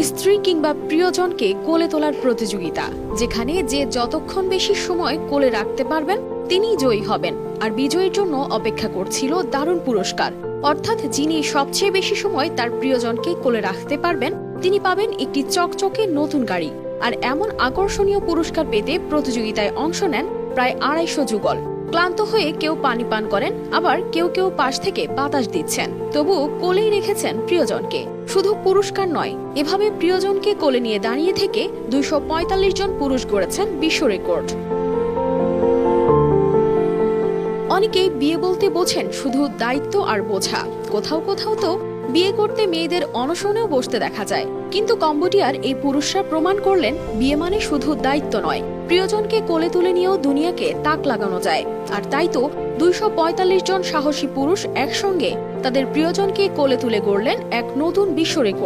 স্ত্রী কিংবা প্রিয়জনকে কোলে তোলার প্রতিযোগিতা, যেখানে যে যতক্ষণ বেশি সময় কোলে রাখতে পারবেন তিনিই জয়ী হবেন। আর বিজয়ীর জন্য অপেক্ষা করছিল দারুণ পুরস্কার, অর্থাৎ যিনি সবচেয়ে বেশি সময় তার প্রিয়জনকে কোলে রাখতে পারবেন তিনি পাবেন একটি চকচকে নতুন গাড়ি। আর এমন আকর্ষণীয় পুরস্কার পেতে প্রতিযোগিতায় অংশ নেন প্রায় 250 যুগল। ক্লান্ত হয়ে কেউ পানি পান করেন, আবার কেউ কেউ পাশ থেকে বাতাস দিচ্ছেন, তবুও কোলেই রেখেছেন প্রিয়জনকে। শুধু পুরস্কার নয়, এভাবে প্রিয়জনকে কোলে নিয়ে দাঁড়িয়ে থেকে 245 জন পুরুষ গড়েছেন বিশ্ব রেকর্ড। অনেকেই বিয়ে বলতে বোঝেন শুধু দায়িত্ব আর বোঝা। কোথাও কোথাও তো বিয়ে করতে মেয়েদের অনশনেও বসতে দেখা যায়। কিন্তু কম্বোডিয়ার এই পুরুষরা প্রমাণ করলেন বিয়ে মানে শুধু দায়িত্ব নয়, প্রিয়জনকে কোলে তুলে নিয়েও দুনিয়াকে তাক লাগানো যায়। আর তাই তো 245 জন সাহসী পুরুষ একসঙ্গে তাদের প্রিয়জনকে কোলে তুলে গড়লেন এক নতুন বিশ্ব রেকর্ড।